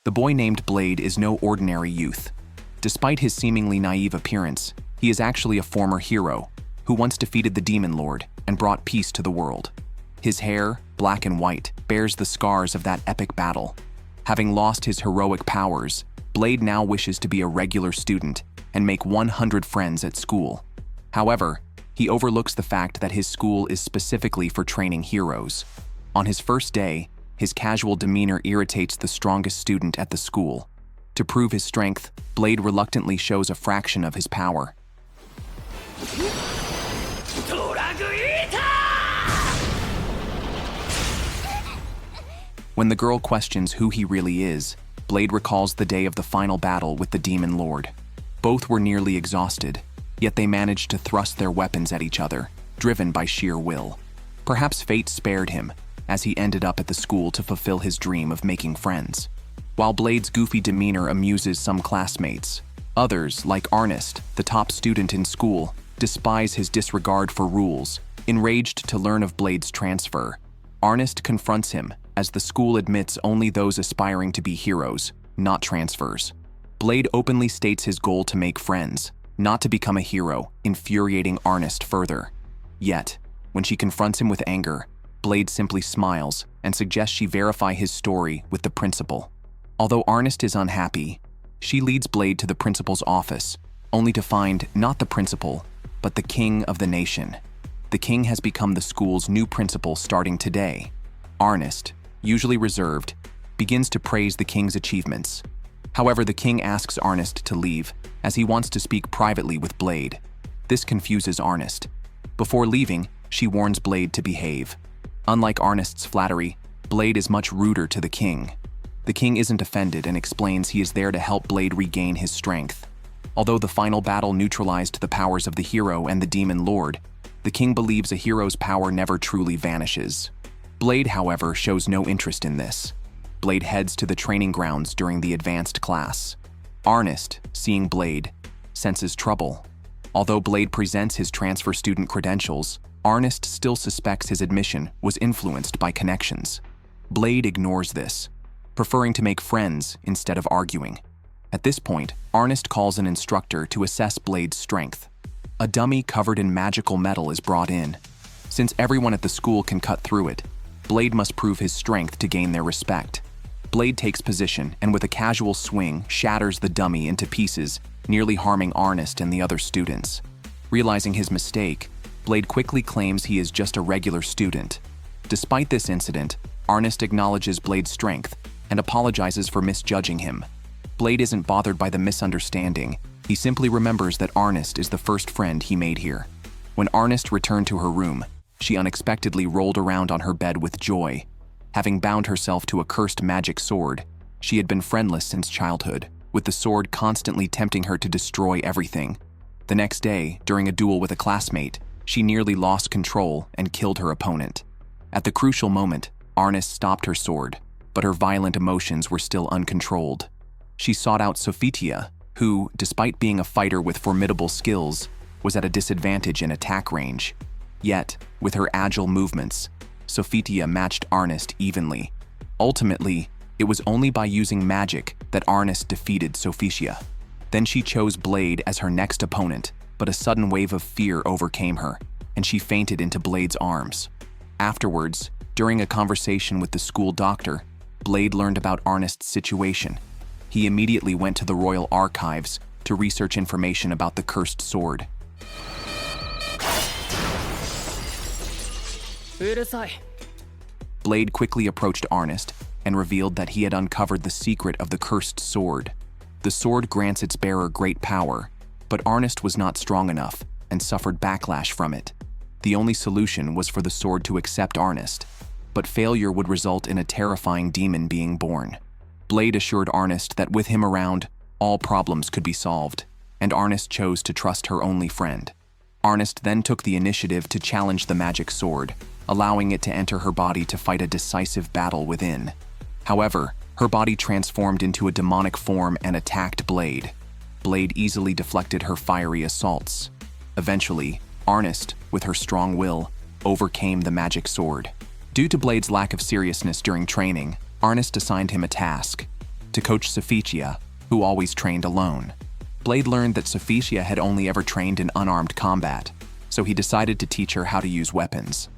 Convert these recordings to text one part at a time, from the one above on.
The boy named Blade is no ordinary youth. Despite his seemingly naive appearance, he is actually a former hero who once defeated the Demon Lord and brought peace to the world. His hair, black and white, bears the scars of that epic battle. Having lost his heroic powers, Blade now wishes to be a regular student and make 100 friends at school. However, he overlooks the fact that his school is specifically for training heroes. On his first day, his casual demeanor irritates the strongest student at the school. To prove his strength, Blade reluctantly shows a fraction of his power. When the girl questions who he really is, Blade recalls the day of the final battle with the Demon Lord. Both were nearly exhausted, yet they managed to thrust their weapons at each other, driven by sheer will. Perhaps fate spared him, as he ended up at the school to fulfill his dream of making friends. While Blade's goofy demeanor amuses some classmates, others, like Arnest, the top student in school, despise his disregard for rules. Enraged to learn of Blade's transfer, Arnest confronts him, as the school admits only those aspiring to be heroes, not transfers. Blade openly states his goal to make friends, not to become a hero, infuriating Arnest further. Yet, when she confronts him with anger, Blade simply smiles and suggests she verify his story with the principal. Although Arnest is unhappy, she leads Blade to the principal's office, only to find not the principal, but the king of the nation. The king has become the school's new principal starting today. Arnest, usually reserved, begins to praise the king's achievements. However, the king asks Arnest to leave, as he wants to speak privately with Blade. This confuses Arnest. Before leaving, she warns Blade to behave. Unlike Arnest's flattery, Blade is much ruder to the king. The king isn't offended and explains he is there to help Blade regain his strength. Although the final battle neutralized the powers of the hero and the Demon Lord, the king believes a hero's power never truly vanishes. Blade, however, shows no interest in this. Blade heads to the training grounds during the advanced class. Arnest, seeing Blade, senses trouble. Although Blade presents his transfer student credentials, Arnest still suspects his admission was influenced by connections. Blade ignores this, preferring to make friends instead of arguing. At this point, Arnest calls an instructor to assess Blade's strength. A dummy covered in magical metal is brought in. Since everyone at the school can cut through it, Blade must prove his strength to gain their respect. Blade takes position and with a casual swing shatters the dummy into pieces, nearly harming Arnest and the other students. Realizing his mistake, Blade quickly claims he is just a regular student. Despite this incident, Arnest acknowledges Blade's strength and apologizes for misjudging him. Blade isn't bothered by the misunderstanding. He simply remembers that Arnest is the first friend he made here. When Arnest returned to her room, she unexpectedly rolled around on her bed with joy. Having bound herself to a cursed magic sword, she had been friendless since childhood, with the sword constantly tempting her to destroy everything. The next day, during a duel with a classmate, she nearly lost control and killed her opponent. At the crucial moment, Arnest stopped her sword, but her violent emotions were still uncontrolled. She sought out Sophitia, who, despite being a fighter with formidable skills, was at a disadvantage in attack range. Yet, with her agile movements, Sophitia matched Arnest evenly. Ultimately, it was only by using magic that Arnest defeated Sophitia. Then she chose Blade as her next opponent, but a sudden wave of fear overcame her, and she fainted into Blade's arms. Afterwards, during a conversation with the school doctor, Blade learned about Arnest's situation. He immediately went to the royal archives to research information about the cursed sword. Blade quickly approached Arnest and revealed that he had uncovered the secret of the cursed sword. The sword grants its bearer great power, but Arnest was not strong enough and suffered backlash from it. The only solution was for the sword to accept Arnest, but failure would result in a terrifying demon being born. Blade assured Arnest that with him around, all problems could be solved, and Arnest chose to trust her only friend. Arnest then took the initiative to challenge the magic sword, allowing it to enter her body to fight a decisive battle within. However, her body transformed into a demonic form and attacked Blade. Blade easily deflected her fiery assaults. Eventually, Arnest, with her strong will, overcame the magic sword. Due to Blade's lack of seriousness during training, Arnest assigned him a task. to coach Sophitia, who always trained alone. Blade learned that Sophitia had only ever trained in unarmed combat, so he decided to teach her how to use weapons.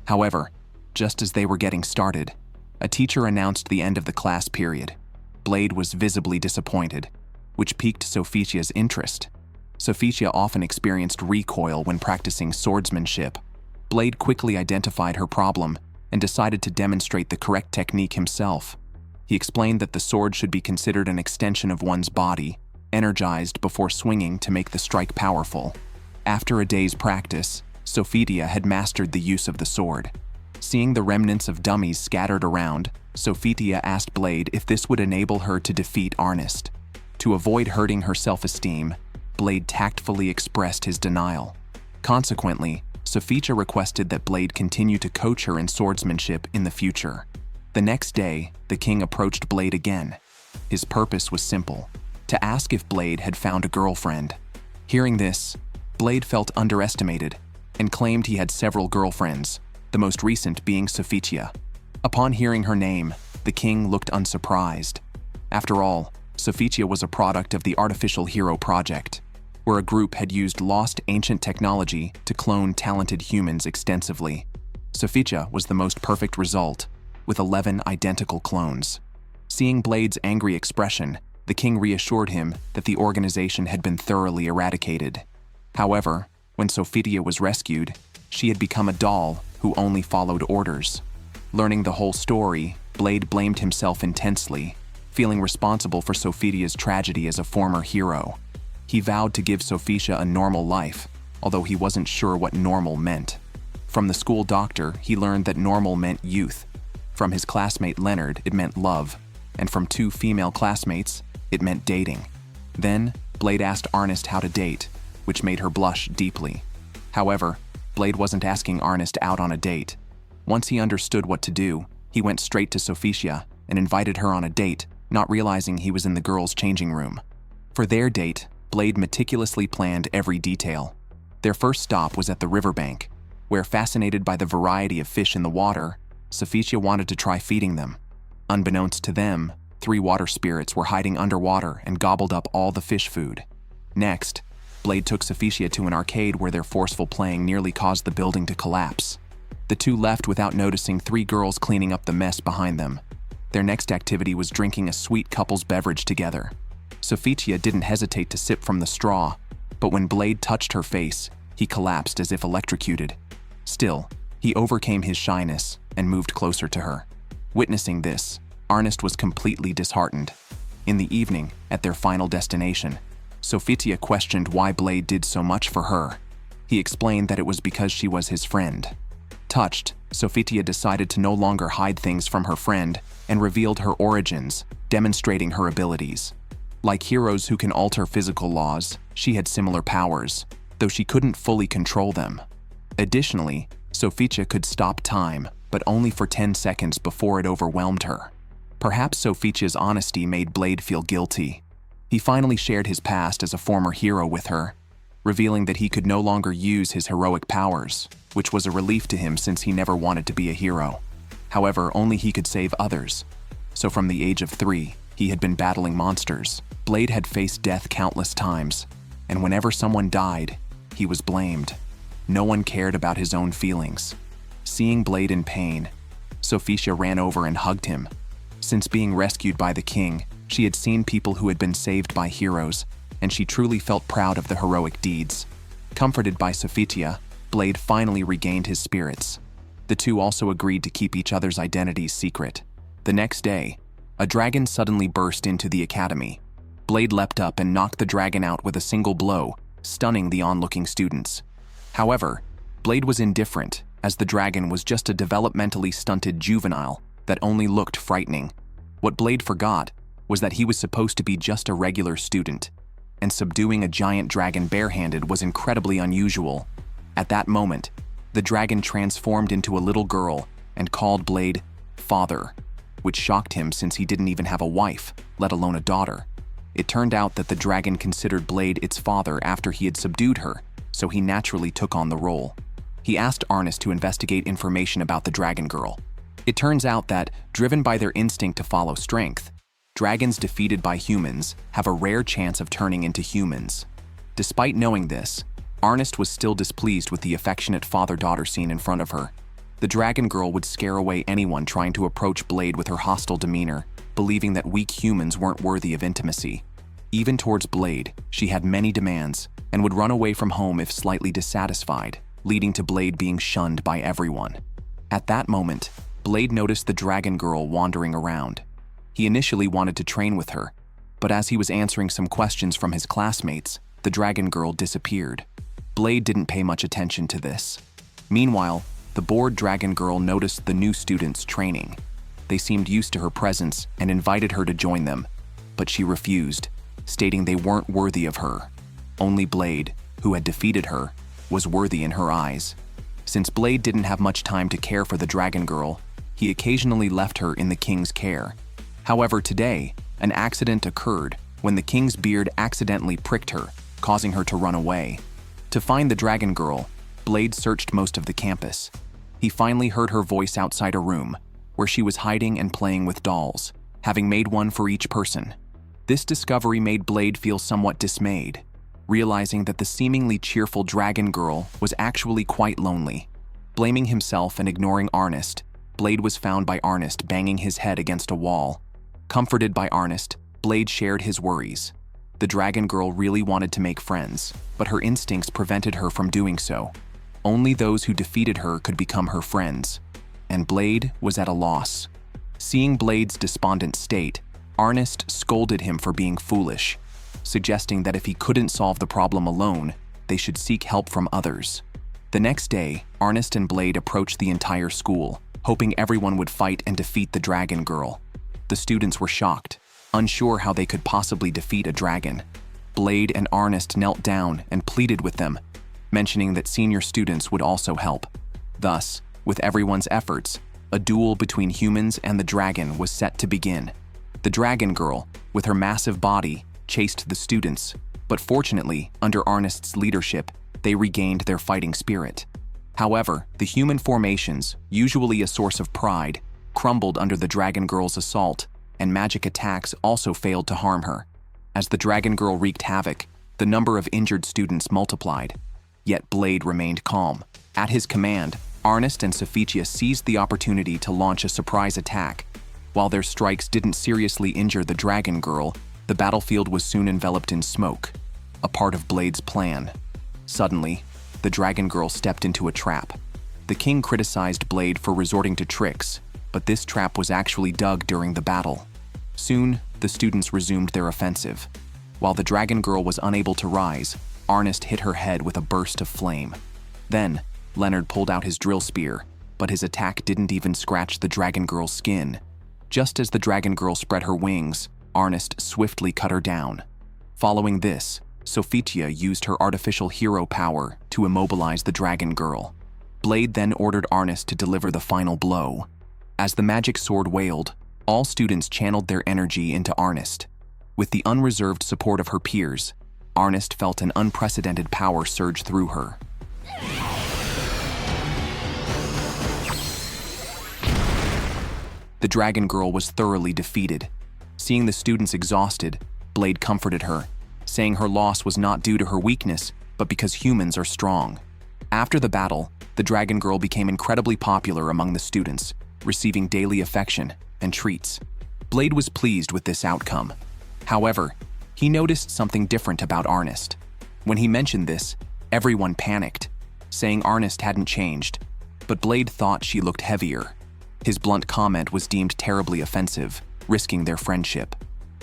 However, just as they were getting started, a teacher announced the end of the class period. Blade was visibly disappointed, which piqued Sophitia's interest. Sophitia often experienced recoil when practicing swordsmanship. Blade quickly identified her problem and decided to demonstrate the correct technique himself. He explained that the sword should be considered an extension of one's body, energized before swinging to make the strike powerful. After a day's practice, Sophitia had mastered the use of the sword. Seeing the remnants of dummies scattered around, Sophitia asked Blade if this would enable her to defeat Arnest. To avoid hurting her self-esteem, Blade tactfully expressed his denial. Consequently, Sophitia requested that Blade continue to coach her in swordsmanship in the future. The next day, the king approached Blade again. His purpose was simple: to ask if Blade had found a girlfriend. Hearing this, Blade felt underestimated and claimed he had several girlfriends, the most recent being Sophitia. Upon hearing her name, the king looked unsurprised. After all, Sophitia was a product of the Artificial Hero Project, where a group had used lost ancient technology to clone talented humans extensively. Sophitia was the most perfect result, with 11 identical clones. Seeing Blade's angry expression, the king reassured him that the organization had been thoroughly eradicated. However, when Sophitia was rescued, she had become a doll who only followed orders. Learning the whole story, Blade blamed himself intensely, feeling responsible for Sophitia's tragedy as a former hero. He vowed to give Sophitia a normal life, although he wasn't sure what normal meant. From the school doctor, he learned that normal meant youth. From his classmate Leonard, it meant love, and from 2 female classmates, it meant dating. Then, Blade asked Arnest how to date, which made her blush deeply. However, Blade wasn't asking Arnest out on a date. Once he understood what to do, he went straight to Sophitia and invited her on a date, not realizing he was in the girls' changing room. For their date, Blade meticulously planned every detail. Their first stop was at the riverbank, where, fascinated by the variety of fish in the water, Sophitia wanted to try feeding them. Unbeknownst to them, 3 water spirits were hiding underwater and gobbled up all the fish food. Next, Blade took Sophitia to an arcade where their forceful playing nearly caused the building to collapse. The 2 left without noticing 3 girls cleaning up the mess behind them. Their next activity was drinking a sweet couple's beverage together. Sophitia didn't hesitate to sip from the straw, but when Blade touched her face, he collapsed as if electrocuted. Still, he overcame his shyness and moved closer to her. Witnessing this, Arnest was completely disheartened. In the evening, at their final destination, Sophitia questioned why Blade did so much for her. He explained that it was because she was his friend. Touched, Sophitia decided to no longer hide things from her friend and revealed her origins, demonstrating her abilities. Like heroes who can alter physical laws, she had similar powers, though she couldn't fully control them. Additionally, Sophitia could stop time, but only for 10 seconds before it overwhelmed her. Perhaps Sophitia's honesty made Blade feel guilty. He finally shared his past as a former hero with her, revealing that he could no longer use his heroic powers, which was a relief to him since he never wanted to be a hero. However, only he could save others. So from the age of 3, he had been battling monsters. Blade had faced death countless times, and whenever someone died, he was blamed. No one cared about his own feelings. Seeing Blade in pain, Sophitia ran over and hugged him. Since being rescued by the king, she had seen people who had been saved by heroes, and she truly felt proud of the heroic deeds. Comforted by Sophitia, Blade finally regained his spirits. The 2 also agreed to keep each other's identities secret. The next day, a dragon suddenly burst into the academy. Blade leapt up and knocked the dragon out with a single blow, stunning the onlooking students. However, Blade was indifferent, as the dragon was just a developmentally stunted juvenile that only looked frightening. What Blade forgot was that he was supposed to be just a regular student, and subduing a giant dragon barehanded was incredibly unusual. At that moment, the dragon transformed into a little girl and called Blade father, which shocked him since he didn't even have a wife, let alone a daughter. It turned out that the dragon considered Blade its father after he had subdued her, so he naturally took on the role. He asked Arnest to investigate information about the dragon girl. It turns out that, driven by their instinct to follow strength, Dragons defeated by humans have a rare chance of turning into humans. Despite knowing this, Arnest was still displeased with the affectionate father-daughter scene in front of her. The dragon girl would scare away anyone trying to approach Blade with her hostile demeanor, believing that weak humans weren't worthy of intimacy. Even towards Blade, she had many demands and would run away from home if slightly dissatisfied, leading to Blade being shunned by everyone. At that moment, Blade noticed the dragon girl wandering around. He initially wanted to train with her, but as he was answering some questions from his classmates, the dragon girl disappeared. Blade didn't pay much attention to this. Meanwhile, the bored dragon girl noticed the new students training. They seemed used to her presence and invited her to join them, but she refused, stating they weren't worthy of her. Only Blade, who had defeated her, was worthy in her eyes. Since Blade didn't have much time to care for the dragon girl, he occasionally left her in the king's care. However, today, an accident occurred when the king's beard accidentally pricked her, causing her to run away. To find the dragon girl, Blade searched most of the campus. He finally heard her voice outside a room, where she was hiding and playing with dolls, having made one for each person. This discovery made Blade feel somewhat dismayed, realizing that the seemingly cheerful dragon girl was actually quite lonely. Blaming himself and ignoring Arnest, Blade was found by Arnest banging his head against a wall. Comforted by Arnest, Blade shared his worries. The dragon girl really wanted to make friends, but her instincts prevented her from doing so. Only those who defeated her could become her friends, and Blade was at a loss. Seeing Blade's despondent state, Arnest scolded him for being foolish, suggesting that if he couldn't solve the problem alone, they should seek help from others. The next day, Arnest and Blade approached the entire school, hoping everyone would fight and defeat the dragon girl. The students were shocked, unsure how they could possibly defeat a dragon. Blade and Arnest knelt down and pleaded with them, mentioning that senior students would also help. Thus, with everyone's efforts, a duel between humans and the dragon was set to begin. The dragon girl, with her massive body, chased the students, but fortunately, under Arnest's leadership, they regained their fighting spirit. However, the human formations, usually a source of pride, crumbled under the dragon girl's assault, and magic attacks also failed to harm her. As the dragon girl wreaked havoc, the number of injured students multiplied. Yet Blade remained calm. At his command, Arnest and Sophitia seized the opportunity to launch a surprise attack. While their strikes didn't seriously injure the dragon girl, the battlefield was soon enveloped in smoke, a part of Blade's plan. Suddenly, the dragon girl stepped into a trap. The king criticized Blade for resorting to tricks, but this trap was actually dug during the battle. Soon, the students resumed their offensive. While the dragon girl was unable to rise, Arnest hit her head with a burst of flame. Then, Leonard pulled out his drill spear, but his attack didn't even scratch the dragon girl's skin. Just as the dragon girl spread her wings, Arnest swiftly cut her down. Following this, Sophitia used her artificial hero power to immobilize the dragon girl. Blade then ordered Arnest to deliver the final blow. As the magic sword wailed, all students channeled their energy into Arnest. With the unreserved support of her peers, Arnest felt an unprecedented power surge through her. The dragon girl was thoroughly defeated. Seeing the students exhausted, Blade comforted her, saying her loss was not due to her weakness, but because humans are strong. After the battle, the dragon girl became incredibly popular among the students, receiving daily affection and treats. Blade was pleased with this outcome. However, he noticed something different about Arnest. When he mentioned this, everyone panicked, saying Arnest hadn't changed, but Blade thought she looked heavier. His blunt comment was deemed terribly offensive, risking their friendship.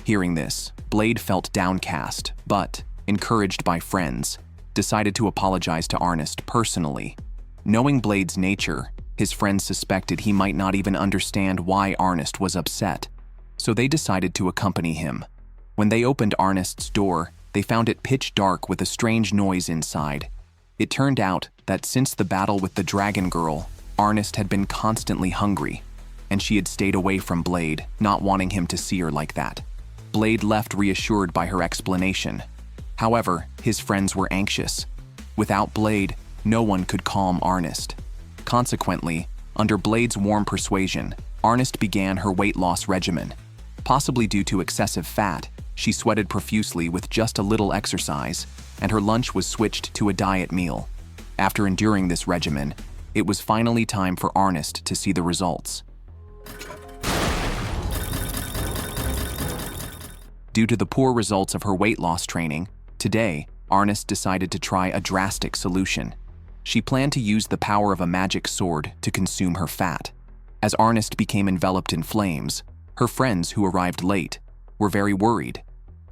Hearing this, Blade felt downcast, but, encouraged by friends, decided to apologize to Arnest personally. Knowing Blade's nature, his friends suspected he might not even understand why Arnest was upset, so they decided to accompany him. When they opened Arnest's door, they found it pitch dark with a strange noise inside. It turned out that since the battle with the dragon girl, Arnest had been constantly hungry, and she had stayed away from Blade, not wanting him to see her like that. Blade left reassured by her explanation. However, his friends were anxious. Without Blade, no one could calm Arnest. Consequently, under Blade's warm persuasion, Arnest began her weight loss regimen. Possibly due to excessive fat, she sweated profusely with just a little exercise, and her lunch was switched to a diet meal. After enduring this regimen, it was finally time for Arnest to see the results. Due to the poor results of her weight loss training, today, Arnest decided to try a drastic solution. She planned to use the power of a magic sword to consume her fat. As Arnest became enveloped in flames, her friends who arrived late were very worried.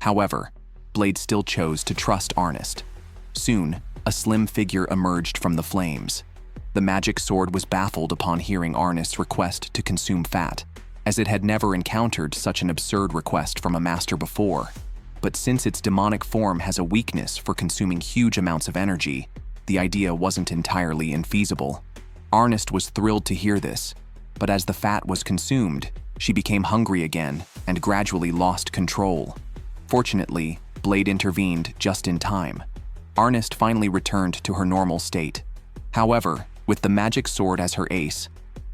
However, Blade still chose to trust Arnest. Soon, a slim figure emerged from the flames. The magic sword was baffled upon hearing Arnest's request to consume fat, as it had never encountered such an absurd request from a master before. But since its demonic form has a weakness for consuming huge amounts of energy, the idea wasn't entirely infeasible. Arnest was thrilled to hear this, but as the fat was consumed, she became hungry again and gradually lost control. Fortunately, Blade intervened just in time. Arnest finally returned to her normal state. However, with the magic sword as her ace,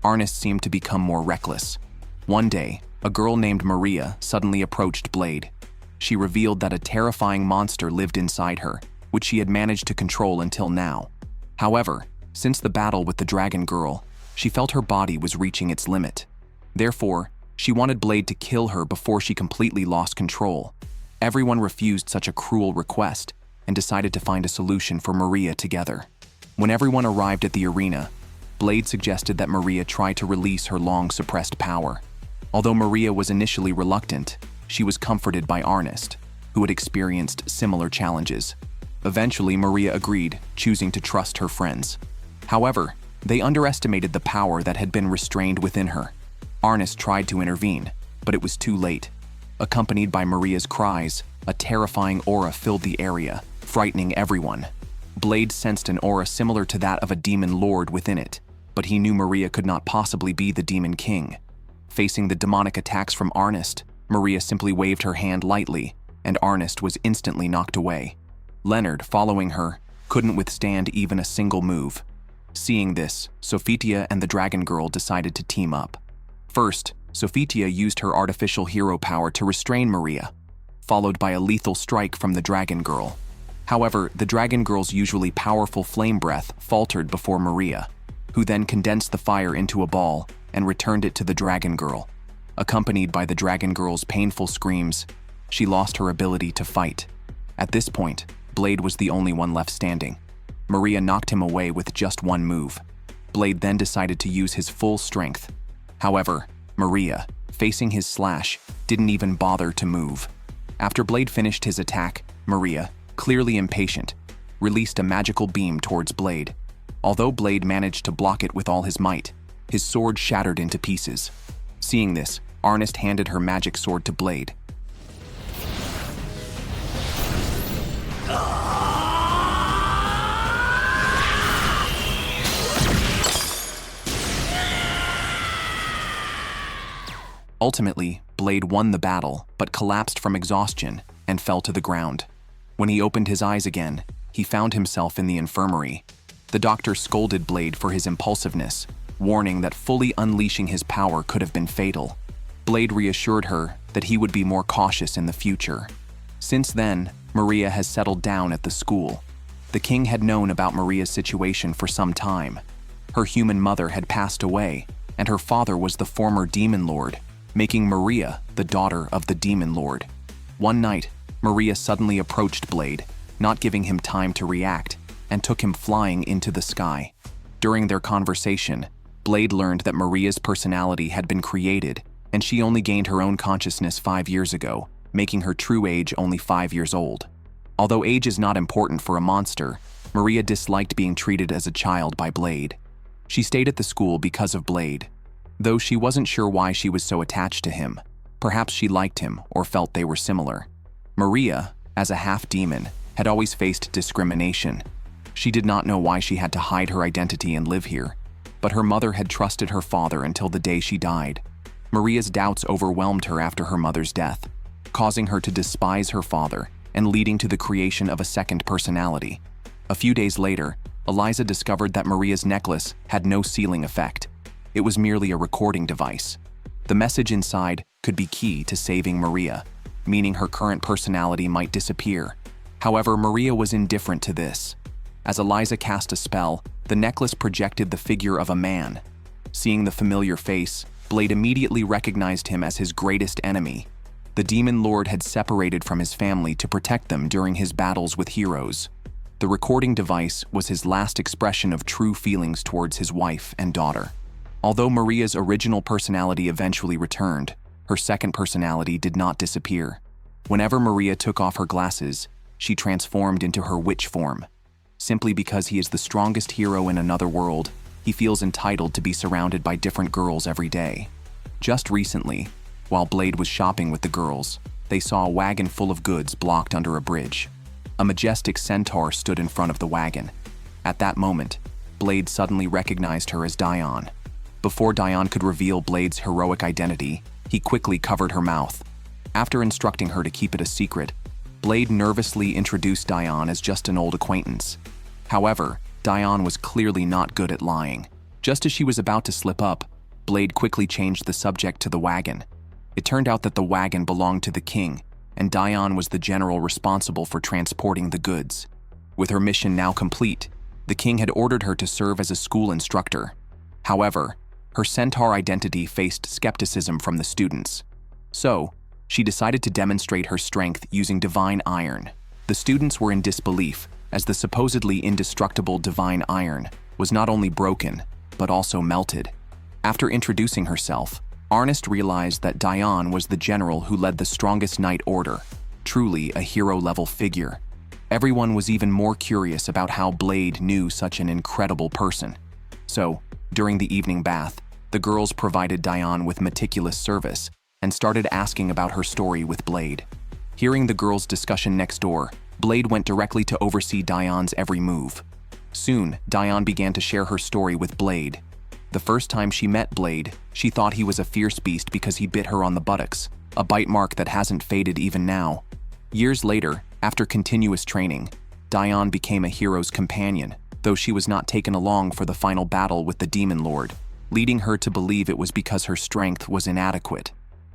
Arnest seemed to become more reckless. One day, a girl named Maria suddenly approached Blade. She revealed that a terrifying monster lived inside her, which she had managed to control until now. However, since the battle with the dragon girl, she felt her body was reaching its limit. Therefore, she wanted Blade to kill her before she completely lost control. Everyone refused such a cruel request and decided to find a solution for Maria together. When everyone arrived at the arena, Blade suggested that Maria try to release her long-suppressed power. Although Maria was initially reluctant, she was comforted by Arnest, who had experienced similar challenges. Eventually, Maria agreed, choosing to trust her friends. However, they underestimated the power that had been restrained within her. Arnest tried to intervene, but it was too late. Accompanied by Maria's cries, a terrifying aura filled the area, frightening everyone. Blade sensed an aura similar to that of a demon lord within it, but he knew Maria could not possibly be the demon king. Facing the demonic attacks from Arnest, Maria simply waved her hand lightly, and Arnest was instantly knocked away. Leonard, following her, couldn't withstand even a single move. Seeing this, Sophitia and the dragon girl decided to team up. First, Sophitia used her artificial hero power to restrain Maria, followed by a lethal strike from the dragon girl. However, the dragon girl's usually powerful flame breath faltered before Maria, who then condensed the fire into a ball and returned it to the dragon girl. Accompanied by the dragon girl's painful screams, she lost her ability to fight. At this point, Blade was the only one left standing. Maria knocked him away with just one move. Blade then decided to use his full strength. However, Maria, facing his slash, didn't even bother to move. After Blade finished his attack, Maria, clearly impatient, released a magical beam towards Blade. Although Blade managed to block it with all his might, his sword shattered into pieces. Seeing this, Arnest handed her magic sword to Blade. Ultimately, Blade won the battle, but collapsed from exhaustion and fell to the ground. When he opened his eyes again, he found himself in the infirmary. The doctor scolded Blade for his impulsiveness, warning that fully unleashing his power could have been fatal. Blade reassured her that he would be more cautious in the future. Since then, Maria has settled down at the school. The king had known about Maria's situation for some time. Her human mother had passed away, and her father was the former demon lord, making Maria the daughter of the demon lord. One night, Maria suddenly approached Blade, not giving him time to react, and took him flying into the sky. During their conversation, Blade learned that Maria's personality had been created, and she only gained her own consciousness 5 years ago, making her true age only 5 years old. Although age is not important for a monster, Maria disliked being treated as a child by Blade. She stayed at the school because of Blade, though she wasn't sure why she was so attached to him. Perhaps she liked him or felt they were similar. Maria, as a half-demon, had always faced discrimination. She did not know why she had to hide her identity and live here, but her mother had trusted her father until the day she died. Maria's doubts overwhelmed her after her mother's death, causing her to despise her father and leading to the creation of a second personality. A few days later, Eliza discovered that Maria's necklace had no sealing effect. It was merely a recording device. The message inside could be key to saving Maria, meaning her current personality might disappear. However, Maria was indifferent to this. As Eliza cast a spell, the necklace projected the figure of a man. Seeing the familiar face, Blade immediately recognized him as his greatest enemy. The demon lord had separated from his family to protect them during his battles with heroes. The recording device was his last expression of true feelings towards his wife and daughter. Although Maria's original personality eventually returned, her second personality did not disappear. Whenever Maria took off her glasses, she transformed into her witch form. Simply because he is the strongest hero in another world, he feels entitled to be surrounded by different girls every day. Just recently, while Blade was shopping with the girls, they saw a wagon full of goods blocked under a bridge. A majestic centaur stood in front of the wagon. At that moment, Blade suddenly recognized her as Dion. Before Dion could reveal Blade's heroic identity, he quickly covered her mouth. After instructing her to keep it a secret, Blade nervously introduced Dion as just an old acquaintance. However, Dion was clearly not good at lying. Just as she was about to slip up, Blade quickly changed the subject to the wagon. It turned out that the wagon belonged to the king, and Dion was the general responsible for transporting the goods. With her mission now complete, the king had ordered her to serve as a school instructor. However, her centaur identity faced skepticism from the students. So, she decided to demonstrate her strength using divine iron. The students were in disbelief, as the supposedly indestructible divine iron was not only broken, but also melted. After introducing herself, Arnest realized that Dion was the general who led the strongest knight order, truly a hero-level figure. Everyone was even more curious about how Blade knew such an incredible person. So, during the evening bath, the girls provided Dion with meticulous service and started asking about her story with Blade. Hearing the girls' discussion next door, Blade went directly to oversee Dion's every move. Soon, Dion began to share her story with Blade. The first time she met Blade, she thought he was a fierce beast because he bit her on the buttocks, a bite mark that hasn't faded even now. Years later, after continuous training, Dion became a hero's companion, though she was not taken along for the final battle with the Demon Lord, leading her to believe it was because her strength was inadequate.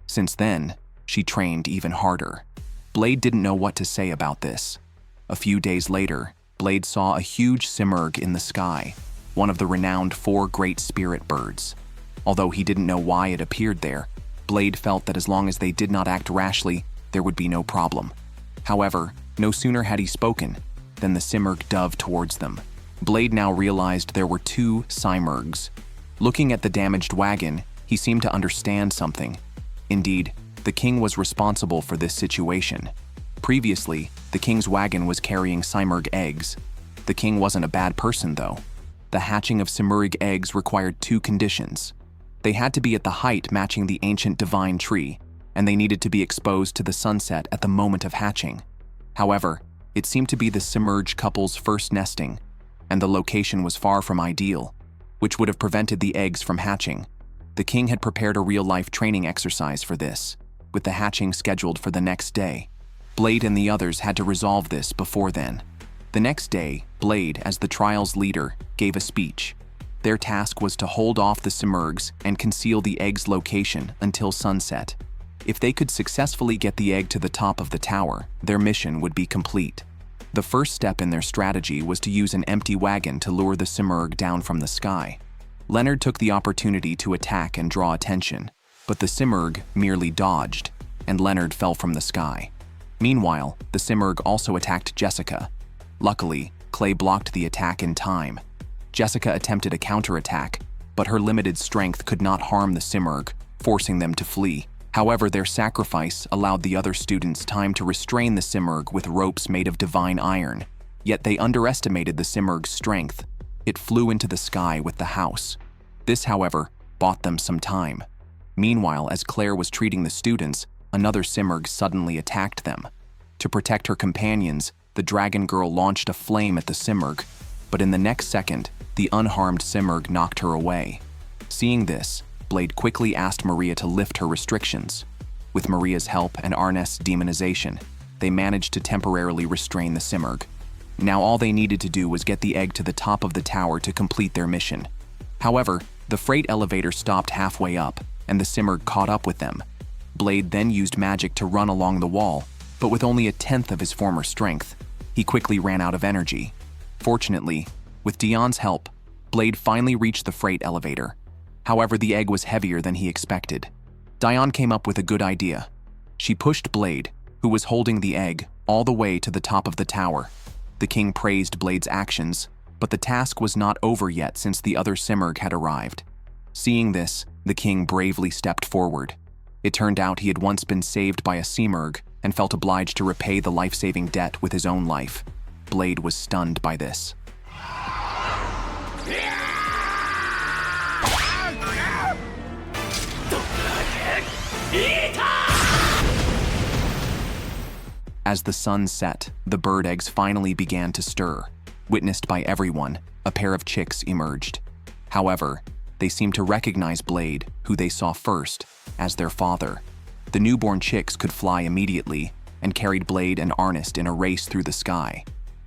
Since then, she trained even harder. Blade didn't know what to say about this. A few days later, Blade saw a huge simurgh in the sky, one of the renowned 4 great spirit birds. Although he didn't know why it appeared there, Blade felt that as long as they did not act rashly, there would be no problem. However, no sooner had he spoken than the simurgh dove towards them. Blade now realized there were 2 simurghs. Looking at the damaged wagon, he seemed to understand something. Indeed, the king was responsible for this situation. Previously, the king's wagon was carrying simurgh eggs. The king wasn't a bad person, though. The hatching of simurgh eggs required 2 conditions. They had to be at the height matching the ancient divine tree, and they needed to be exposed to the sunset at the moment of hatching. However, it seemed to be the simurgh couple's first nesting, and the location was far from ideal, which would have prevented the eggs from hatching. The king had prepared a real-life training exercise for this, with the hatching scheduled for the next day. Blade and the others had to resolve this before then. The next day, Blade, as the trial's leader, gave a speech. Their task was to hold off the simurghs and conceal the egg's location until sunset. If they could successfully get the egg to the top of the tower, their mission would be complete. The first step in their strategy was to use an empty wagon to lure the simurgh down from the sky. Leonard took the opportunity to attack and draw attention, but the simurgh merely dodged, and Leonard fell from the sky. Meanwhile, the simurgh also attacked Jessica. Luckily, Clay blocked the attack in time. Jessica attempted a counterattack, but her limited strength could not harm the simurgh, forcing them to flee. However, their sacrifice allowed the other students time to restrain the simurgh with ropes made of divine iron. Yet they underestimated the simurgh's strength. It flew into the sky with the house. This, however, bought them some time. Meanwhile, as Claire was treating the students, another simurgh suddenly attacked them. To protect her companions, the dragon girl launched a flame at the simurgh, but in the next second, the unharmed simurgh knocked her away. Seeing this, Blade quickly asked Maria to lift her restrictions. With Maria's help and Arnest's demonization, they managed to temporarily restrain the simurgh. Now all they needed to do was get the egg to the top of the tower to complete their mission. However, the freight elevator stopped halfway up, and the Simurgh caught up with them. Blade then used magic to run along the wall, but with only a tenth of his former strength. He quickly ran out of energy. Fortunately, with Dion's help, Blade finally reached the freight elevator. However, the egg was heavier than he expected. Dion came up with a good idea. She pushed Blade, who was holding the egg, all the way to the top of the tower. The king praised Blade's actions, but the task was not over yet since the other Simurgh had arrived. Seeing this, the king bravely stepped forward. It turned out he had once been saved by a Simurgh and felt obliged to repay the life-saving debt with his own life. Blade was stunned by this. As the sun set, the bird eggs finally began to stir. Witnessed by everyone, a pair of chicks emerged. However, they seemed to recognize Blade, who they saw first, as their father. The newborn chicks could fly immediately and carried Blade and Arnest in a race through the sky.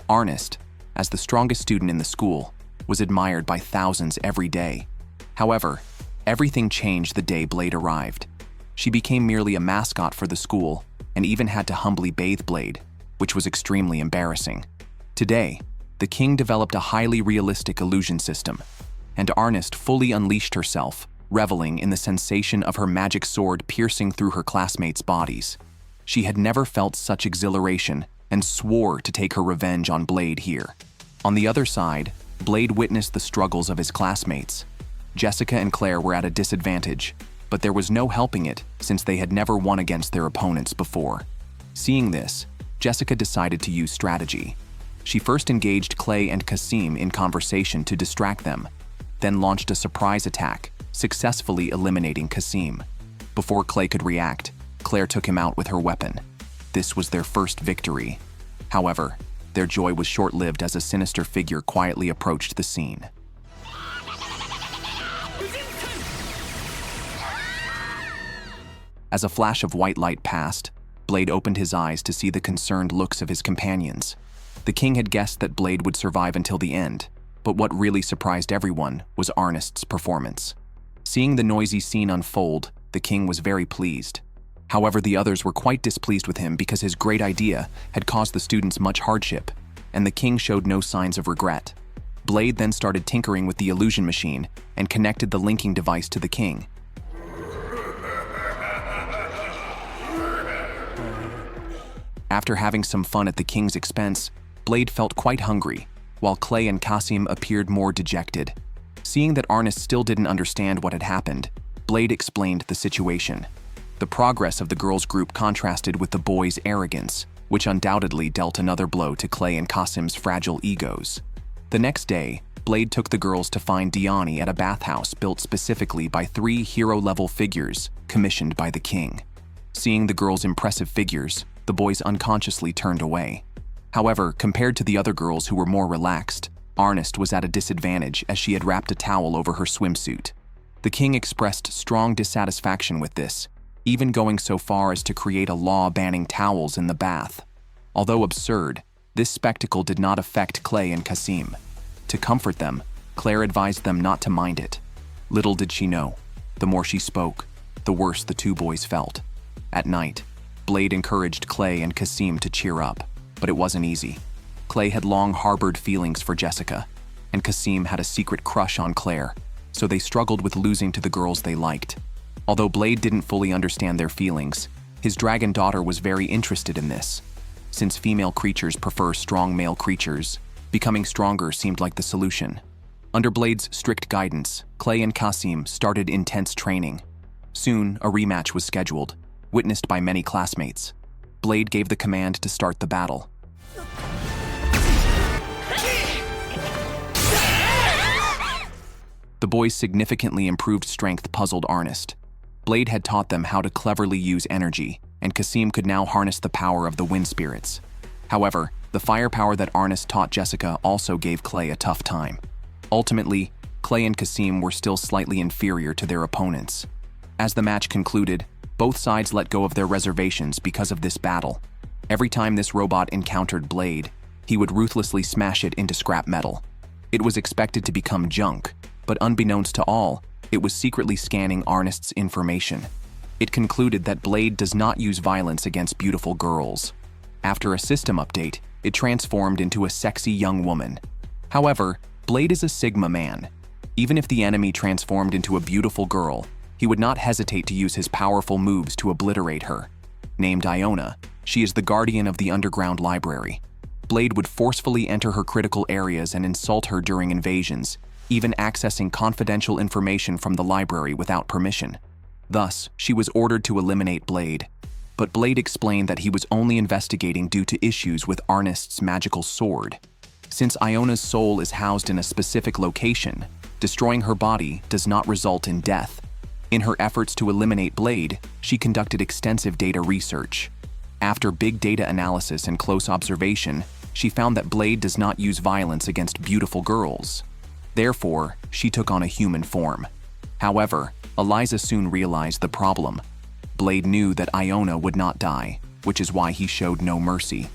Arnest, as the strongest student in the school, was admired by thousands every day. However, everything changed the day Blade arrived. She became merely a mascot for the school and even had to humbly bathe Blade, which was extremely embarrassing. Today, the king developed a highly realistic illusion system, and Arnest fully unleashed herself, reveling in the sensation of her magic sword piercing through her classmates' bodies. She had never felt such exhilaration and swore to take her revenge on Blade here. On the other side, Blade witnessed the struggles of his classmates. Jessica and Claire were at a disadvantage, but there was no helping it since they had never won against their opponents before. Seeing this, Jessica decided to use strategy. She first engaged Clay and Kasim in conversation to distract them, then launched a surprise attack, successfully eliminating Kasim. Before Clay could react, Claire took him out with her weapon. This was their first victory. However, their joy was short-lived as a sinister figure quietly approached the scene. As a flash of white light passed, Blade opened his eyes to see the concerned looks of his companions. The king had guessed that Blade would survive until the end, but what really surprised everyone was Arnest's performance. Seeing the noisy scene unfold, the king was very pleased. However, the others were quite displeased with him because his great idea had caused the students much hardship, and the king showed no signs of regret. Blade then started tinkering with the illusion machine and connected the linking device to the king. After having some fun at the king's expense, Blade felt quite hungry, while Clay and Kasim appeared more dejected. Seeing that Arnest still didn't understand what had happened, Blade explained the situation. The progress of the girls' group contrasted with the boys' arrogance, which undoubtedly dealt another blow to Clay and Kasim's fragile egos. The next day, Blade took the girls to find Diani at a bathhouse built specifically by 3 hero-level figures commissioned by the king. Seeing the girls' impressive figures, the boys unconsciously turned away. However, compared to the other girls who were more relaxed, Arnest was at a disadvantage as she had wrapped a towel over her swimsuit. The king expressed strong dissatisfaction with this, even going so far as to create a law banning towels in the bath. Although absurd, this spectacle did not affect Clay and Kasim. To comfort them, Claire advised them not to mind it. Little did she know, the more she spoke, the worse the two boys felt. At night, Blade encouraged Clay and Kasim to cheer up, but it wasn't easy. Clay had long harbored feelings for Jessica, and Kasim had a secret crush on Claire, so they struggled with losing to the girls they liked. Although Blade didn't fully understand their feelings, his dragon daughter was very interested in this. Since female creatures prefer strong male creatures, becoming stronger seemed like the solution. Under Blade's strict guidance, Clay and Kasim started intense training. Soon, a rematch was scheduled, witnessed by many classmates. Blade gave the command to start the battle. The boys' significantly improved strength puzzled Arnest. Blade had taught them how to cleverly use energy, and Kasim could now harness the power of the wind spirits. However, the firepower that Arnest taught Jessica also gave Clay a tough time. Ultimately, Clay and Kasim were still slightly inferior to their opponents. As the match concluded, both sides let go of their reservations because of this battle. Every time this robot encountered Blade, he would ruthlessly smash it into scrap metal. It was expected to become junk, but unbeknownst to all, It was secretly scanning Arnest's information. It concluded that Blade does not use violence against beautiful girls. After a system update, it transformed into a sexy young woman. However, Blade is a Sigma man. Even if the enemy transformed into a beautiful girl, he would not hesitate to use his powerful moves to obliterate her. Named Iona, she is the guardian of the underground library. Blade would forcefully enter her critical areas and insult her during invasions, even accessing confidential information from the library without permission. Thus, she was ordered to eliminate Blade. But Blade explained that he was only investigating due to issues with Arnest's magical sword. Since Iona's soul is housed in a specific location, destroying her body does not result in death. In her efforts to eliminate Blade, she conducted extensive data research. After big data analysis and close observation, she found that Blade does not use violence against beautiful girls. Therefore, she took on a human form. However, Eliza soon realized the problem. Blade knew that Iona would not die, which is why he showed no mercy.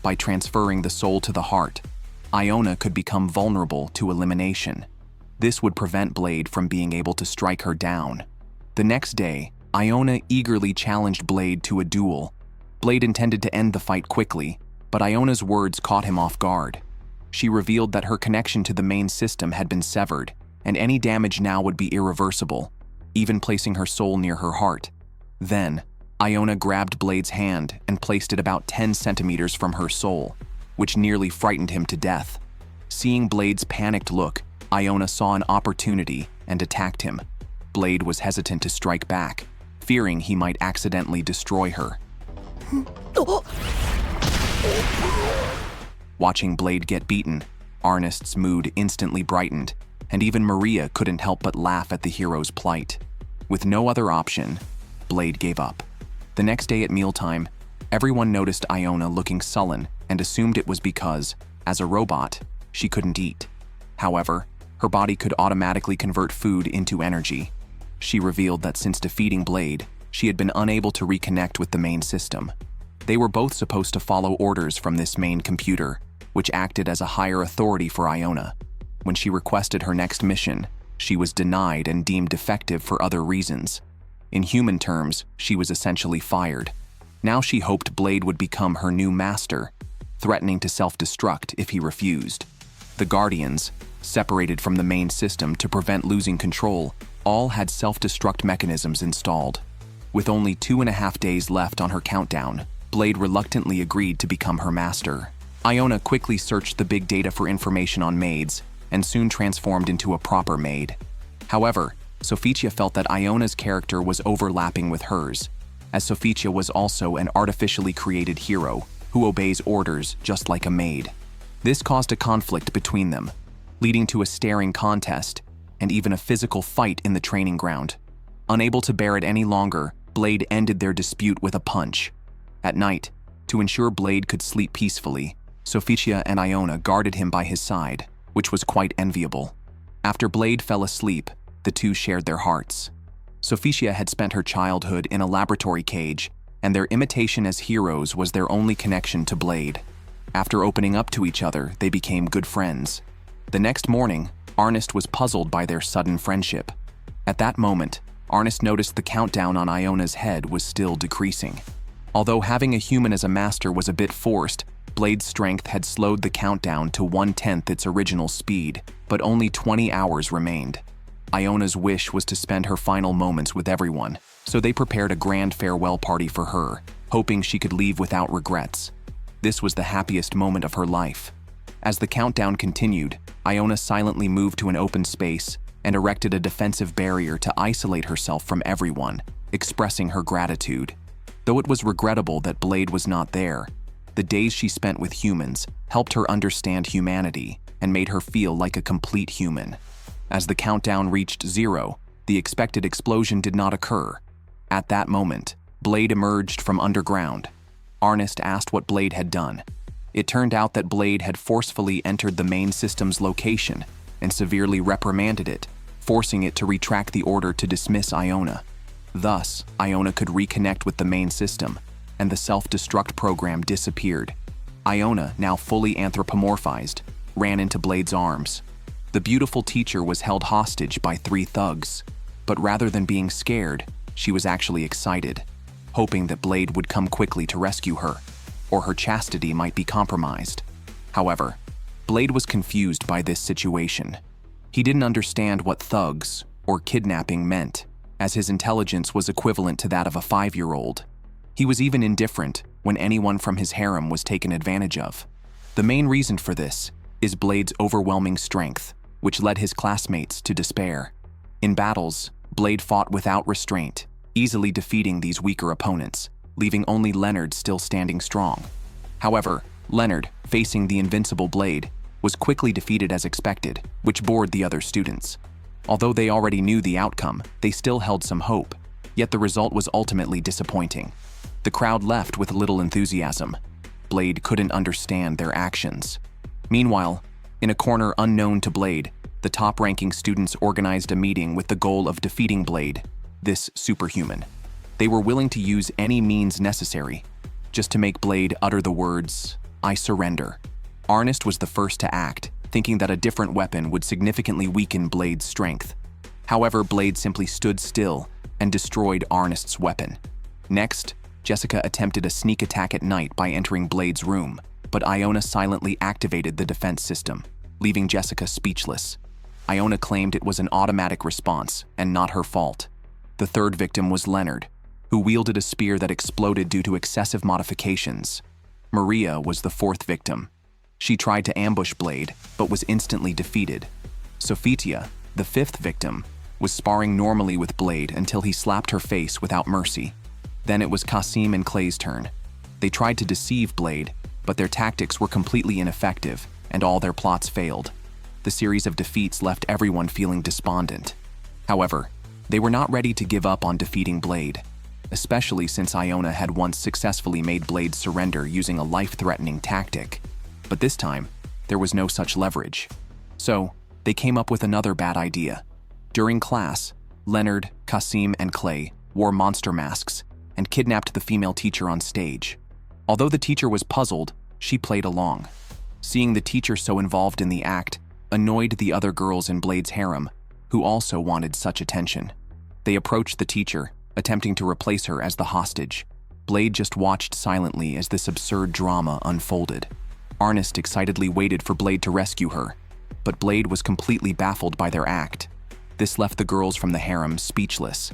By transferring the soul to the heart, Iona could become vulnerable to elimination. This would prevent Blade from being able to strike her down. The next day, Iona eagerly challenged Blade to a duel. Blade intended to end the fight quickly, but Iona's words caught him off guard. She revealed that her connection to the main system had been severed, and any damage now would be irreversible, even placing her soul near her heart. Then, Iona grabbed Blade's hand and placed it about 10 centimeters from her soul, which nearly frightened him to death. Seeing Blade's panicked look, Iona saw an opportunity and attacked him. Blade was hesitant to strike back, fearing he might accidentally destroy her. Watching Blade get beaten, Arnest's mood instantly brightened, and even Maria couldn't help but laugh at the hero's plight. With no other option, Blade gave up. The next day at mealtime, everyone noticed Iona looking sullen and assumed it was because, as a robot, she couldn't eat. However, her body could automatically convert food into energy. She revealed that since defeating Blade, she had been unable to reconnect with the main system. They were both supposed to follow orders from this main computer, which acted as a higher authority for Iona. When she requested her next mission, she was denied and deemed defective for other reasons. In human terms, she was essentially fired. Now she hoped Blade would become her new master, threatening to self-destruct if he refused. The Guardians, separated from the main system to prevent losing control, all had self-destruct mechanisms installed. With only 2.5 days left on her countdown, Blade reluctantly agreed to become her master. Iona quickly searched the big data for information on maids, and soon transformed into a proper maid. However, Sophitia felt that Iona's character was overlapping with hers, as Sophitia was also an artificially created hero who obeys orders just like a maid. This caused a conflict between them, leading to a staring contest and even a physical fight in the training ground. Unable to bear it any longer, Blade ended their dispute with a punch. At night, to ensure Blade could sleep peacefully, Sophitia and Iona guarded him by his side, which was quite enviable. After Blade fell asleep, the two shared their hearts. Sophitia had spent her childhood in a laboratory cage, and their imitation as heroes was their only connection to Blade. After opening up to each other, they became good friends. The next morning, Arnest was puzzled by their sudden friendship. At that moment, Arnest noticed the countdown on Iona's head was still decreasing. Although having a human as a master was a bit forced, Blade's strength had slowed the countdown to 1/10 its original speed, but only 20 hours remained. Iona's wish was to spend her final moments with everyone, so they prepared a grand farewell party for her, hoping she could leave without regrets. This was the happiest moment of her life. As the countdown continued, Iona silently moved to an open space and erected a defensive barrier to isolate herself from everyone, expressing her gratitude. Though it was regrettable that Blade was not there, the days she spent with humans helped her understand humanity and made her feel like a complete human. As the countdown reached 0, the expected explosion did not occur. At that moment, Blade emerged from underground. Arnest asked what Blade had done. It turned out that Blade had forcefully entered the main system's location and severely reprimanded it, forcing it to retract the order to dismiss Iona. Thus, Iona could reconnect with the main system, and the self-destruct program disappeared. Iona, now fully anthropomorphized, ran into Blade's arms. The beautiful teacher was held hostage by 3 thugs. But rather than being scared, she was actually excited, hoping that Blade would come quickly to rescue her, or her chastity might be compromised. However, Blade was confused by this situation. He didn't understand what thugs, or kidnapping, meant, as his intelligence was equivalent to that of a 5-year-old. He was even indifferent when anyone from his harem was taken advantage of. The main reason for this is Blade's overwhelming strength, which led his classmates to despair. In battles, Blade fought without restraint, easily defeating these weaker opponents, leaving only Leonard still standing strong. However, Leonard, facing the invincible Blade, was quickly defeated as expected, which bored the other students. Although they already knew the outcome, they still held some hope, yet the result was ultimately disappointing. The crowd left with little enthusiasm. Blade couldn't understand their actions. Meanwhile, in a corner unknown to Blade, the top-ranking students organized a meeting with the goal of defeating Blade, this superhuman. They were willing to use any means necessary, just to make Blade utter the words, "I surrender." Arnest was the first to act, thinking that a different weapon would significantly weaken Blade's strength. However, Blade simply stood still and destroyed Arnest's weapon. Next, Jessica attempted a sneak attack at night by entering Blade's room, but Iona silently activated the defense system, leaving Jessica speechless. Iona claimed it was an automatic response and not her fault. The third victim was Leonard, who wielded a spear that exploded due to excessive modifications. Maria was the fourth victim. She tried to ambush Blade, but was instantly defeated. Sophitia, the fifth victim, was sparring normally with Blade until he slapped her face without mercy. Then it was Kasim and Clay's turn. They tried to deceive Blade, but their tactics were completely ineffective, and all their plots failed. The series of defeats left everyone feeling despondent. However, they were not ready to give up on defeating Blade, especially since Iona had once successfully made Blade surrender using a life-threatening tactic. But this time, there was no such leverage. So, they came up with another bad idea. During class, Leonard, Kasim, and Clay wore monster masks and kidnapped the female teacher on stage. Although the teacher was puzzled, she played along. Seeing the teacher so involved in the act annoyed the other girls in Blade's harem, who also wanted such attention. They approached the teacher, attempting to replace her as the hostage. Blade just watched silently as this absurd drama unfolded. Arnest excitedly waited for Blade to rescue her, but Blade was completely baffled by their act. This left the girls from the harem speechless.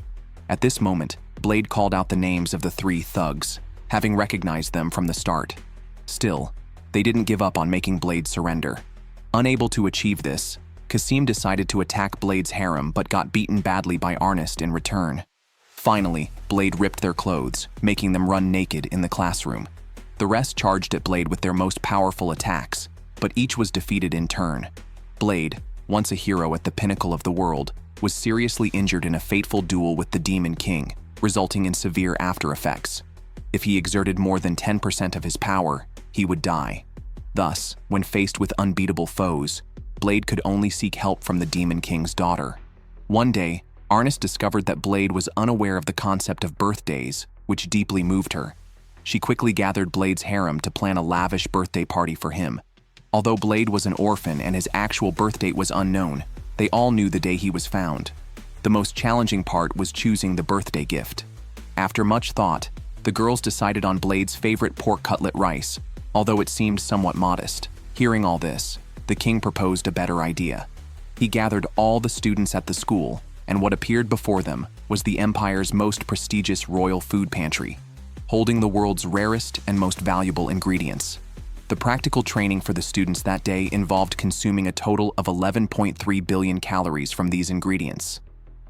At this moment, Blade called out the names of the 3 thugs, having recognized them from the start. Still, they didn't give up on making Blade surrender. Unable to achieve this, Kasim decided to attack Blade's harem but got beaten badly by Arnest in return. Finally, Blade ripped their clothes, making them run naked in the classroom. The rest charged at Blade with their most powerful attacks, but each was defeated in turn. Blade, once a hero at the pinnacle of the world, was seriously injured in a fateful duel with the Demon King, resulting in severe after-effects. If he exerted more than 10% of his power, he would die. Thus, when faced with unbeatable foes, Blade could only seek help from the Demon King's daughter. One day, Arnest discovered that Blade was unaware of the concept of birthdays, which deeply moved her. She quickly gathered Blade's harem to plan a lavish birthday party for him. Although Blade was an orphan and his actual birth date was unknown, they all knew the day he was found. The most challenging part was choosing the birthday gift. After much thought, the girls decided on Blade's favorite pork cutlet rice, although it seemed somewhat modest. Hearing all this, the king proposed a better idea. He gathered all the students at the school, and what appeared before them was the empire's most prestigious royal food pantry, holding the world's rarest and most valuable ingredients. The practical training for the students that day involved consuming a total of 11.3 billion calories from these ingredients.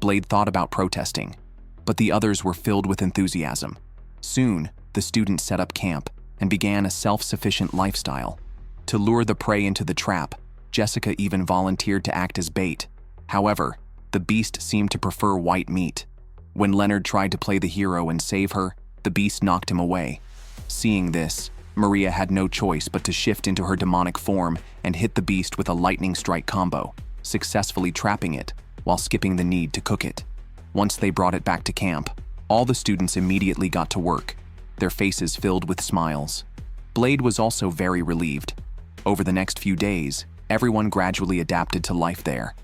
Blade thought about protesting, but the others were filled with enthusiasm. Soon, the students set up camp and began a self-sufficient lifestyle. To lure the prey into the trap, Jessica even volunteered to act as bait. However, the beast seemed to prefer white meat. When Leonard tried to play the hero and save her, the beast knocked him away. Seeing this, Maria had no choice but to shift into her demonic form and hit the beast with a lightning strike combo, successfully trapping it while skipping the need to cook it. Once they brought it back to camp, all the students immediately got to work, their faces filled with smiles. Blade was also very relieved. Over the next few days, everyone gradually adapted to life there.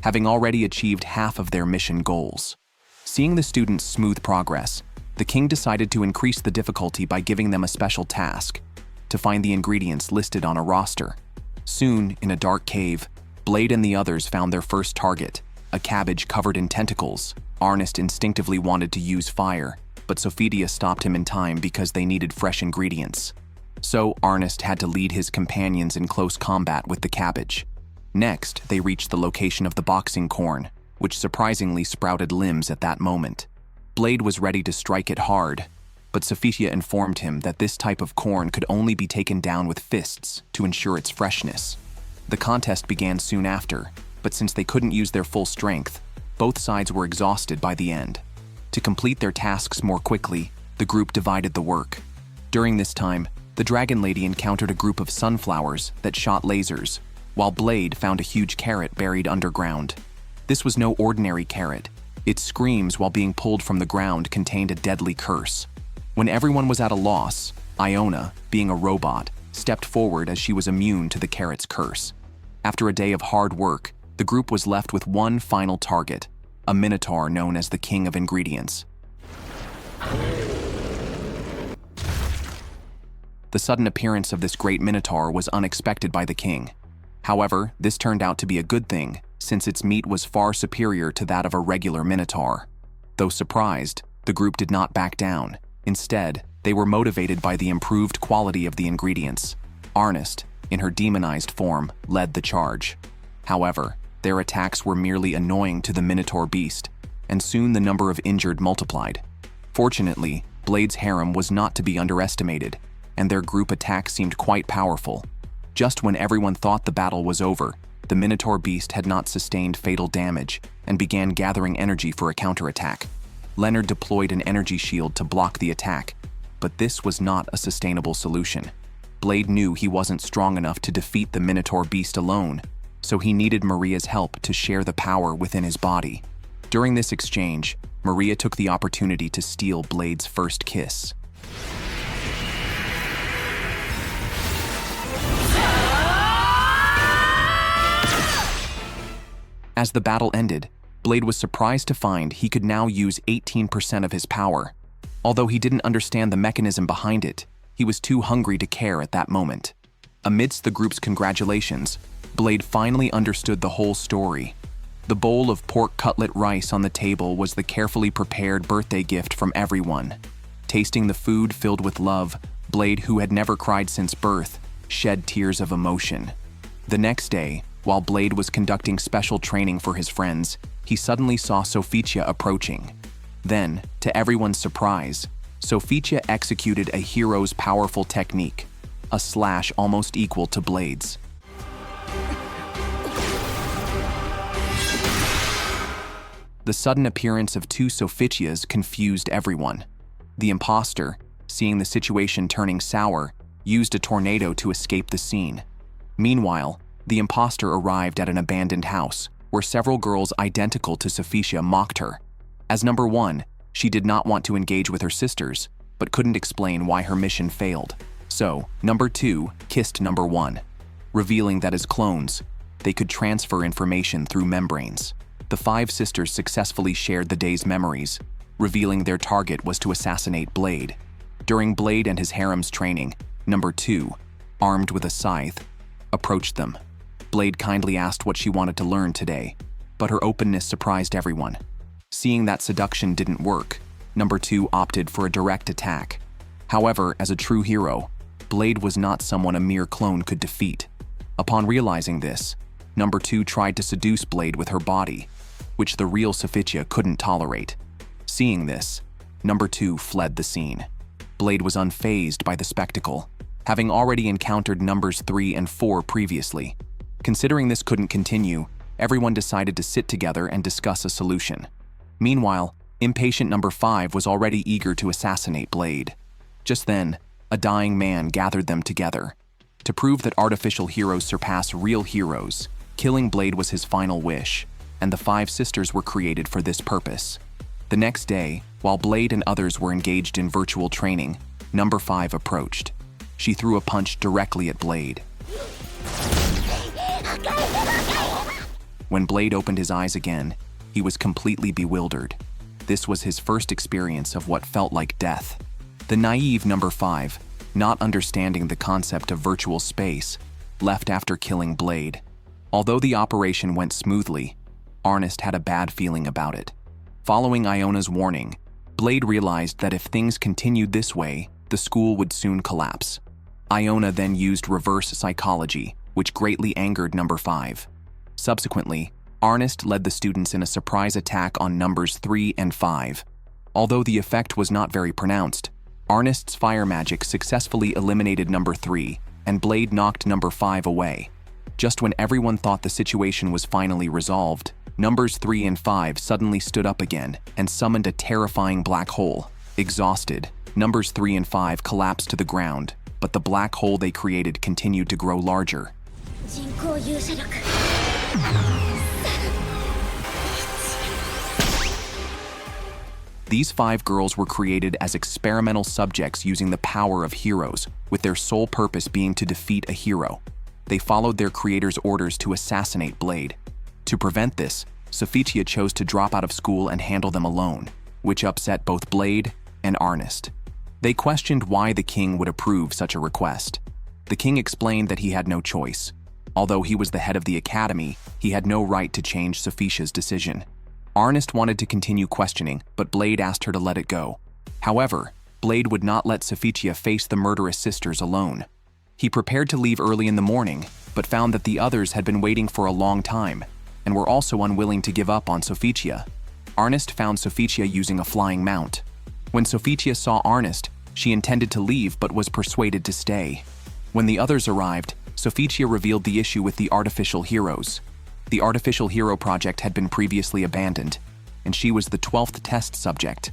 having already achieved half of their mission goals. Seeing the students' smooth progress, the king decided to increase the difficulty by giving them a special task: to find the ingredients listed on a roster. Soon, in a dark cave, Blade and the others found their first target, a cabbage covered in tentacles. Arnest instinctively wanted to use fire, but Sophitia stopped him in time because they needed fresh ingredients. So Arnest had to lead his companions in close combat with the cabbage. Next, they reached the location of the boxing corn, which surprisingly sprouted limbs at that moment. Blade was ready to strike it hard, but Sophitia informed him that this type of corn could only be taken down with fists to ensure its freshness. The contest began soon after, but since they couldn't use their full strength, both sides were exhausted by the end. To complete their tasks more quickly, the group divided the work. During this time, the Dragon Lady encountered a group of sunflowers that shot lasers, while Blade found a huge carrot buried underground. This was no ordinary carrot. Its screams while being pulled from the ground contained a deadly curse. When everyone was at a loss, Iona, being a robot, stepped forward as she was immune to the carrot's curse. After a day of hard work, the group was left with one final target, a minotaur known as the King of Ingredients. The sudden appearance of this great minotaur was unexpected by the king. However, this turned out to be a good thing, since its meat was far superior to that of a regular minotaur. Though surprised, the group did not back down. Instead, they were motivated by the improved quality of the ingredients. Arnest, in her demonized form, led the charge. However, their attacks were merely annoying to the minotaur beast, and soon the number of injured multiplied. Fortunately, Blade's harem was not to be underestimated, and their group attack seemed quite powerful. Just when everyone thought the battle was over, the minotaur beast had not sustained fatal damage and began gathering energy for a counterattack. Leonard deployed an energy shield to block the attack, but this was not a sustainable solution. Blade knew he wasn't strong enough to defeat the minotaur beast alone, so he needed Maria's help to share the power within his body. During this exchange, Maria took the opportunity to steal Blade's first kiss. As the battle ended, Blade was surprised to find he could now use 18% of his power. Although he didn't understand the mechanism behind it, he was too hungry to care at that moment. Amidst the group's congratulations, Blade finally understood the whole story. The bowl of pork cutlet rice on the table was the carefully prepared birthday gift from everyone. Tasting the food filled with love, Blade, who had never cried since birth, shed tears of emotion. The next day, while Blade was conducting special training for his friends, he suddenly saw Sophitia approaching. Then, to everyone's surprise, Sophitia executed a hero's powerful technique, a slash almost equal to Blade's. The sudden appearance of two Sophitias confused everyone. The imposter, seeing the situation turning sour, used a tornado to escape the scene. Meanwhile, the imposter arrived at an abandoned house, where several girls identical to Sophitia mocked her. As number one, she did not want to engage with her sisters, but couldn't explain why her mission failed. So, number two kissed number one, revealing that as clones, they could transfer information through membranes. The five sisters successfully shared the day's memories, revealing their target was to assassinate Blade. During Blade and his harem's training, number two, armed with a scythe, approached them. Blade kindly asked what she wanted to learn today, but her openness surprised everyone. Seeing that seduction didn't work, number two opted for a direct attack. However, as a true hero, Blade was not someone a mere clone could defeat. Upon realizing this, number two tried to seduce Blade with her body, which the real Sophitia couldn't tolerate. Seeing this, number two fled the scene. Blade was unfazed by the spectacle, having already encountered numbers 3 and 4 previously. Considering this couldn't continue, everyone decided to sit together and discuss a solution. Meanwhile, impatient number 5 was already eager to assassinate Blade. Just then, a dying man gathered them together. To prove that artificial heroes surpass real heroes, killing Blade was his final wish, and the 5 sisters were created for this purpose. The next day, while Blade and others were engaged in virtual training, number 5 approached. She threw a punch directly at Blade. When Blade opened his eyes again, he was completely bewildered. This was his first experience of what felt like death. The naive number 5, not understanding the concept of virtual space, left after killing Blade. Although the operation went smoothly, Arnest had a bad feeling about it. Following Iona's warning, Blade realized that if things continued this way, the school would soon collapse. Iona then used reverse psychology, which greatly angered number 5. Subsequently, Arnest led the students in a surprise attack on numbers 3 and 5. Although the effect was not very pronounced, Arnest's fire magic successfully eliminated number 3, and Blade knocked number 5 away. Just when everyone thought the situation was finally resolved, numbers 3 and 5 suddenly stood up again and summoned a terrifying black hole. Exhausted, numbers 3 and 5 collapsed to the ground, but the black hole they created continued to grow larger. These 5 girls were created as experimental subjects using the power of heroes, with their sole purpose being to defeat a hero. They followed their creator's orders to assassinate Blade. To prevent this, Sophitia chose to drop out of school and handle them alone, which upset both Blade and Arnest. They questioned why the king would approve such a request. The king explained that he had no choice. Although he was the head of the academy, he had no right to change Sophitia's decision. Arnest wanted to continue questioning, but Blade asked her to let it go. However, Blade would not let Sophitia face the murderous sisters alone. He prepared to leave early in the morning, but found that the others had been waiting for a long time and were also unwilling to give up on Sophitia. Arnest found Sophitia using a flying mount. When Sophitia saw Arnest, she intended to leave but was persuaded to stay. When the others arrived, Sophitia revealed the issue with the artificial heroes. The artificial hero project had been previously abandoned, and she was the 12th test subject.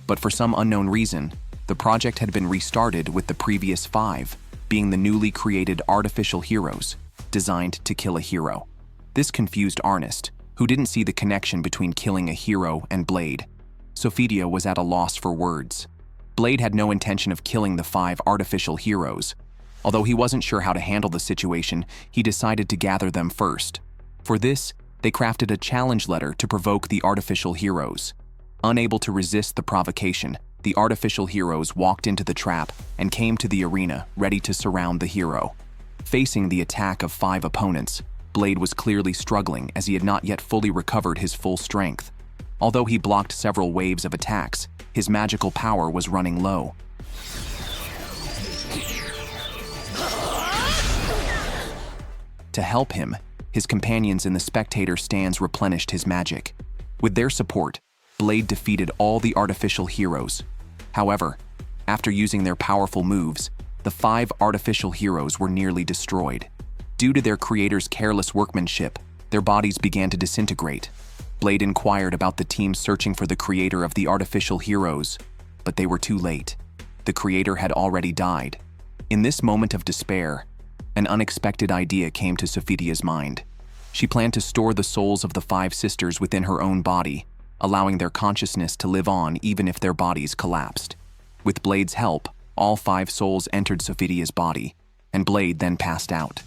But for some unknown reason, the project had been restarted with the previous 5, being the newly created artificial heroes, designed to kill a hero. This confused Arnest, who didn't see the connection between killing a hero and Blade. Sophitia was at a loss for words. Blade had no intention of killing the 5 artificial heroes. Although he wasn't sure how to handle the situation, he decided to gather them first. For this, they crafted a challenge letter to provoke the artificial heroes. Unable to resist the provocation, the artificial heroes walked into the trap and came to the arena, ready to surround the hero. Facing the attack of 5 opponents, Blade was clearly struggling as he had not yet fully recovered his full strength. Although he blocked several waves of attacks, his magical power was running low. To help him, his companions in the spectator stands replenished his magic. With their support, Blade defeated all the artificial heroes. However, after using their powerful moves, the 5 artificial heroes were nearly destroyed. Due to their creator's careless workmanship, their bodies began to disintegrate. Blade inquired about the team searching for the creator of the artificial heroes, but they were too late. The creator had already died. In this moment of despair, an unexpected idea came to Sophitia's mind. She planned to store the souls of the 5 sisters within her own body, allowing their consciousness to live on even if their bodies collapsed. With Blade's help, all 5 souls entered Sophitia's body, and Blade then passed out.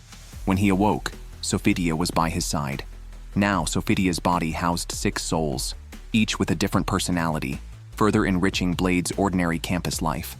When he awoke, Sophitia was by his side. Now Sophitia's body housed 6 souls, each with a different personality, further enriching Blade's ordinary campus life.